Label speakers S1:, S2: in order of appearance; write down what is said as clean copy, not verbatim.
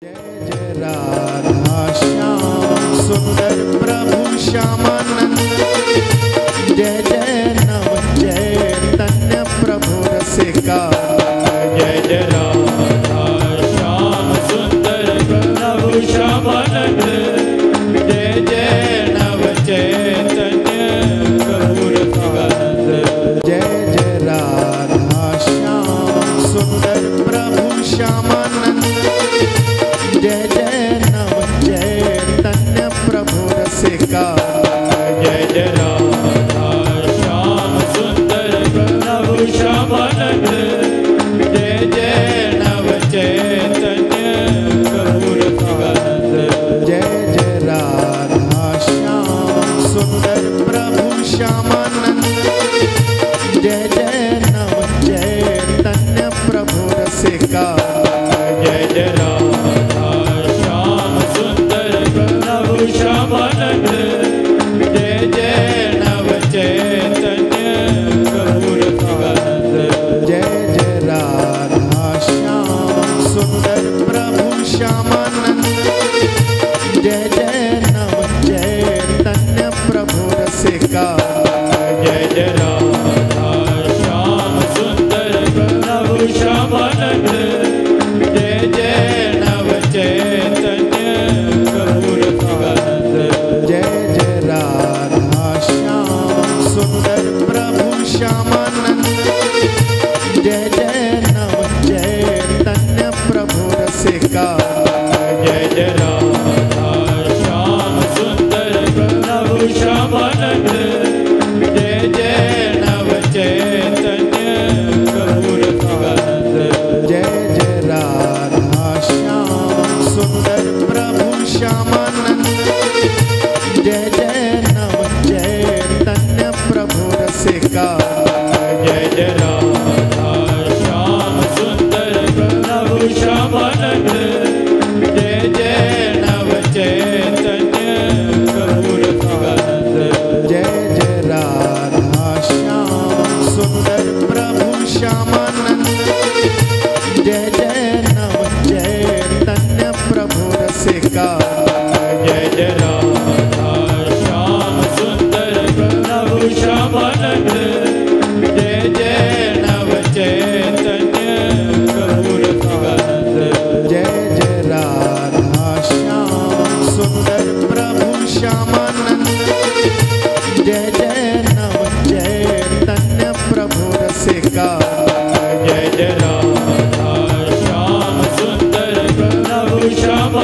S1: जय जय राधा श्याम सुंदर प्रभु श्यामानंद। जय जय नव चैतन्य प्रभु रसिका।
S2: जय जय राधा श्याम सुंदर प्रभु श्यामानंद। जय जय नव चैतन्य प्रभु रसिका।
S1: जय जय राधा श्याम सुंदर प्रभु श्यामानंद। जय जय नव चैतन्य प्रभु रसिका।
S2: जय जय राधा श्याम सुंदर प्रभु श्यामानंद। जय जय नव चैतन्य प्रभु रसिका।
S1: जय जय राधा श्याम सुंदर प्रभु श्यामानंद। जय जय नव चैतन्य प्रभु रसिका।
S2: जय जय राधा श्याम सुंदर प्रभु श्यामानंद। जय जय नव चैतन्य प्रभु रसिका।
S1: जय जय राधा श्याम सुंदर प्रभु श्यामानंद। जय जय नव चैतन्य प्रभु रसिका।
S2: जय जय राधा श्याम सुंदर प्रभु श्यामानंद। जय जय नव चैतन्य प्रभु रसिका।
S1: जय जय राधा श्याम सुंदर प्रभु श्यामानंद। जय जय नव चैतन्य प्रभु रसिका।
S2: जय जय राधा श्याम सुंदर प्रभु श्यामानंद। जय जय नव चैतन्य प्रभु रसिका।
S1: जय जय राधा श्याम सुंदर प्रभु श्यामानंद। जय जय नव चैतन्य प्रभु रसिका।
S2: जय जय राधा श्याम सुंदर प्रभु श्यामानंद। जय जय नव चैतन्य प्रभु रसिका।
S1: जय जय राधा श्याम सुंदर प्रभु श्यामानंद। जय जय नव चैतन्य प्रभु रसिका।
S2: जय जय राधा श्याम सुंदर प्रभु श्यामानंद। जय जय नव चैतन्य प्रभु रसिका।
S1: जय जय राधा श्याम सुंदर प्रभु श्यामानंद। जय जय नव चैतन्य प्रभु रसिका।
S2: जय जय राधा श्याम सुंदर प्रभु श्यामानंद।